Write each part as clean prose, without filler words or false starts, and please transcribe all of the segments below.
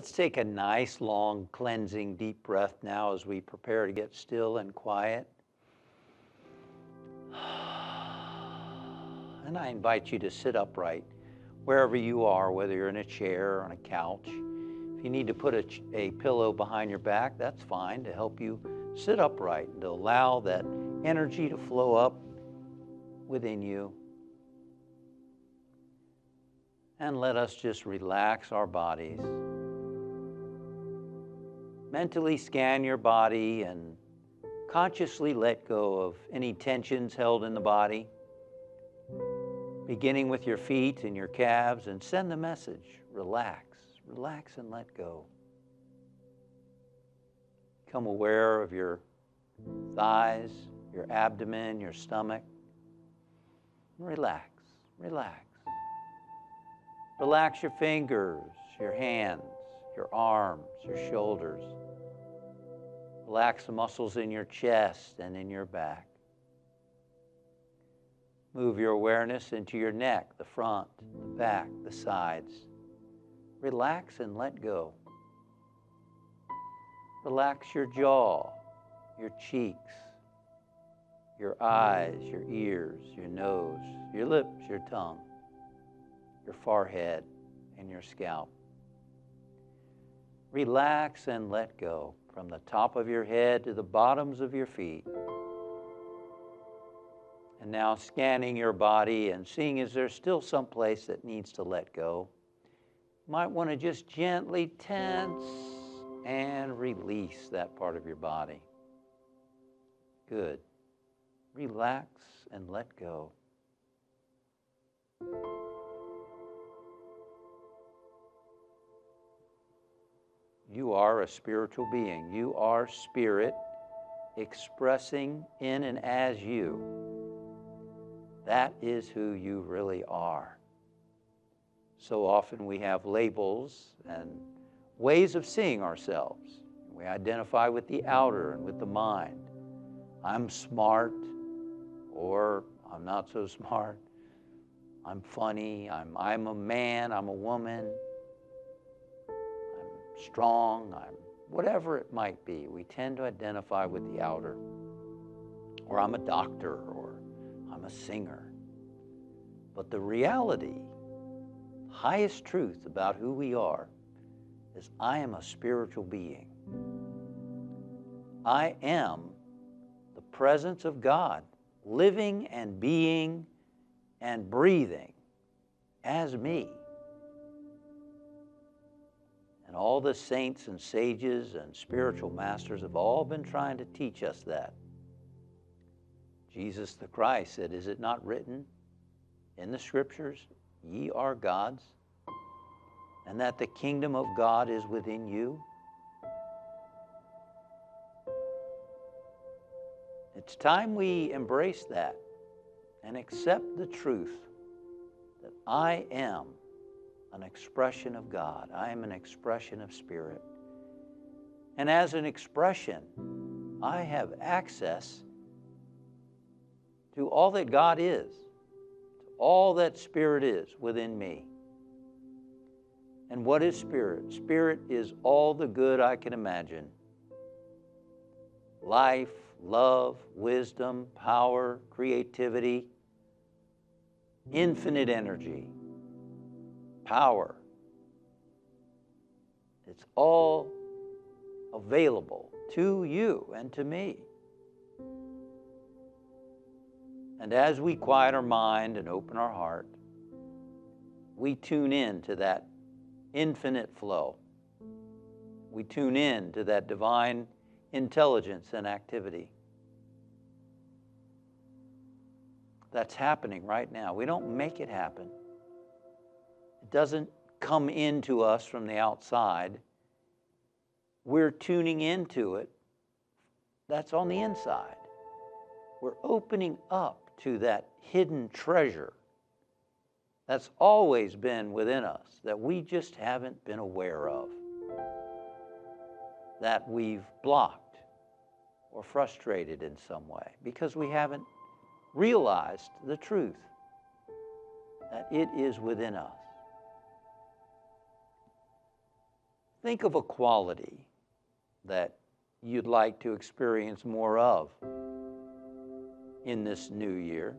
Let's take a nice, long, cleansing, deep breath now as we prepare to get still and quiet. And I invite you to sit upright wherever you are, whether you're in a chair or on a couch. If you need to put a pillow behind your back, that's fine, to help you sit upright and to allow that energy to flow up within you. And let us just relax our bodies. Mentally scan your body and consciously let go of any tensions held in the body, beginning with your feet and your calves, and send the message: relax, relax and let go. Become aware of your thighs, your abdomen, your stomach. Relax, relax. Relax your fingers, your hands, your arms, your shoulders. Relax the muscles in your chest and in your back. Move your awareness into your neck, the front, the back, the sides. Relax and let go. Relax your jaw, your cheeks, your eyes, your ears, your nose, your lips, your tongue, your forehead, and your scalp. Relax and let go from the top of your head to the bottoms of your feet. And now scanning your body and seeing is there still some place that needs to let go. You might want to just gently tense and release that part of your body. Good. Relax and let go. You are a spiritual being. You are spirit expressing in and as you. That is who you really are. So often we have labels and ways of seeing ourselves. We identify with the outer and with the mind. I'm smart, or I'm not so smart. I'm funny, I'm a man, I'm a woman. Strong, whatever it might be, we tend to identify with the outer. Or I'm a doctor, or I'm a singer. But the reality, the highest truth about who we are, is I am a spiritual being. I am the presence of God, living and being and breathing as me. And all the saints and sages and spiritual masters have all been trying to teach us that. Jesus the Christ said, is it not written in the scriptures, ye are gods, and that the kingdom of God is within you? It's time we embrace that and accept the truth that I am an expression of God. I am an expression of spirit. And as an expression, I have access to all that God is, to all that spirit is within me. And what is spirit? Spirit is all the good I can imagine. Life, love, wisdom, power, creativity, infinite energy. Power. It's all available to you and to me. And as we quiet our mind and open our heart, we tune in to that infinite flow. We tune in to that divine intelligence and activity. That's happening right now. We don't make it happen. It doesn't come into us from the outside. We're tuning into it. That's on the inside. We're opening up to that hidden treasure that's always been within us that we just haven't been aware of, that we've blocked or frustrated in some way because we haven't realized the truth that it is within us. Think of a quality that you'd like to experience more of in this new year.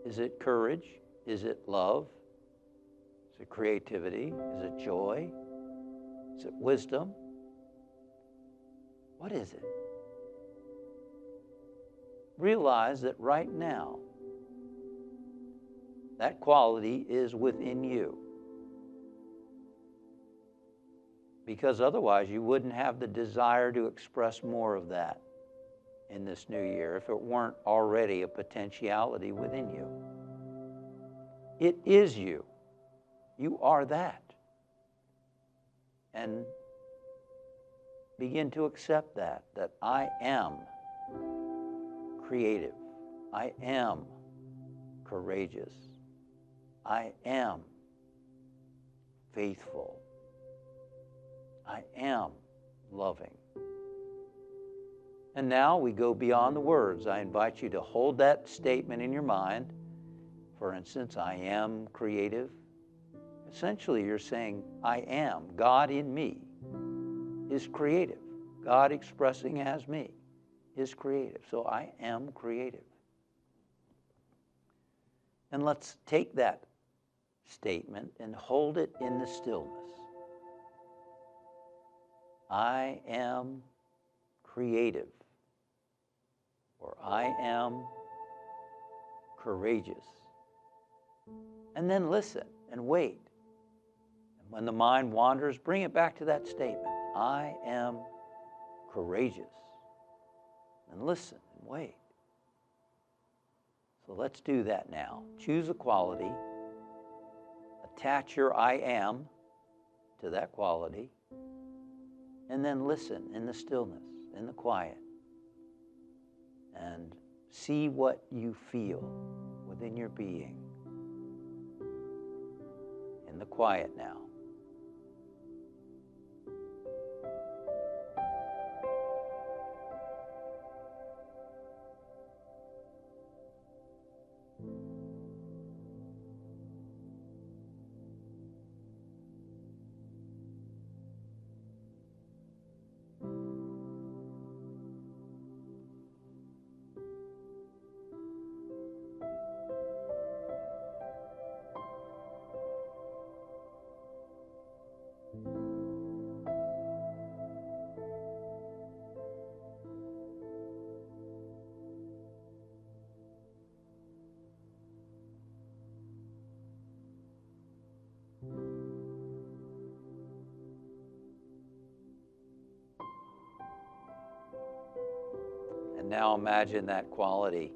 Is it courage? Is it love? Is it creativity? Is it joy? Is it wisdom? What is it? Realize that right now, that quality is within you. Because otherwise you wouldn't have the desire to express more of that in this new year if it weren't already a potentiality within you. It is you. You are that. And begin to accept that I am creative. I am courageous. I am faithful. I am loving. And now we go beyond the words. I invite you to hold that statement in your mind. For instance, I am creative. Essentially, you're saying, I am. God in me is creative. God expressing as me is creative. So I am creative. And let's take that statement and hold it in the stillness. I am creative, or I am courageous. And then listen and wait. And when the mind wanders, bring it back to that statement. I am courageous. And listen and wait. So let's do that now. Choose a quality. Attach your I am to that quality. And then listen in the stillness, in the quiet. And see what you feel within your being. In the quiet now. And now imagine that quality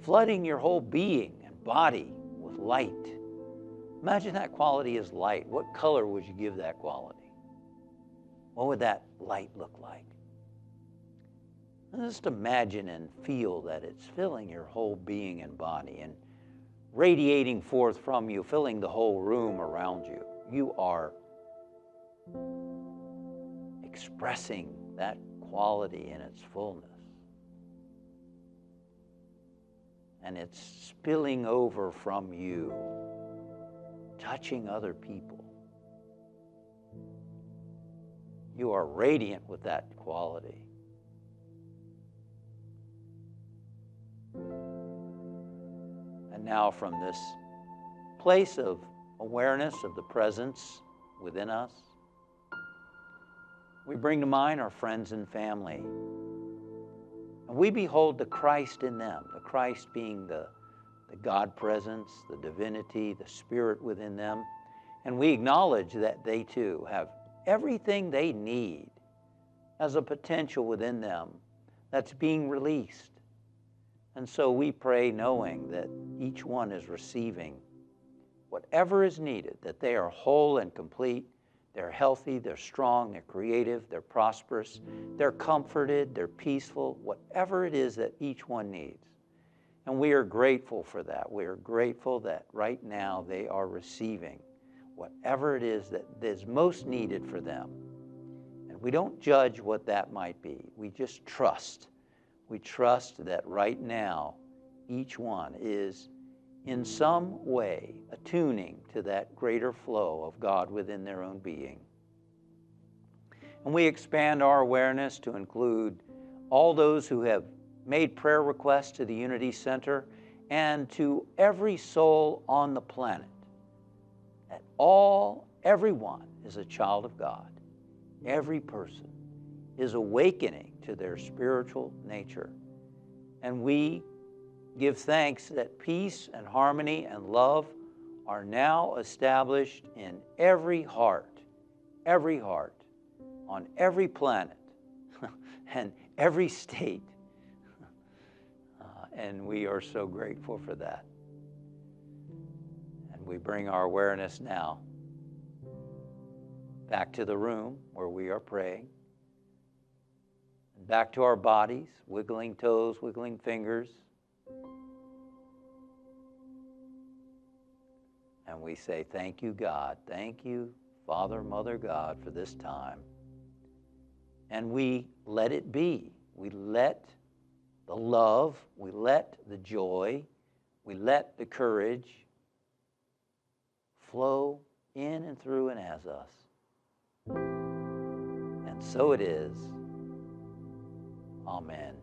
flooding your whole being and body with light. Imagine that quality is light. What color would you give that quality? What would that light look like? And just imagine and feel that it's filling your whole being and body and radiating forth from you, filling the whole room around you. You are expressing that quality in its fullness. And it's spilling over from you, touching other people. You are radiant with that quality. And now from this place of awareness of the presence within us, we bring to mind our friends and family. And we behold the Christ in them, the Christ being the God presence, the divinity, the spirit within them. And we acknowledge that they too have everything they need as a potential within them that's being released. And so we pray knowing that each one is receiving whatever is needed, that they are whole and complete. They're healthy, they're strong, they're creative, they're prosperous, they're comforted, they're peaceful, whatever it is that each one needs. And we are grateful for that. We are grateful that right now they are receiving whatever it is that is most needed for them. And we don't judge what that might be. We just trust. We trust that right now each one is in some way attuning to that greater flow of God within their own being. And we expand our awareness to include all those who have made prayer requests to the Unity Center and to every soul on the planet. That everyone is a child of God. Every person is awakening to their spiritual nature. And we give thanks that peace and harmony and love are now established in every heart, on every planet, and every state. And we are so grateful for that. And we bring our awareness now back to the room where we are praying, and back to our bodies, wiggling toes, wiggling fingers. And we say, thank you, God. Thank you, Father, Mother, God, for this time. And we let it be. We let the love, we let the joy, we let the courage flow in and through and as us. And so it is. Amen.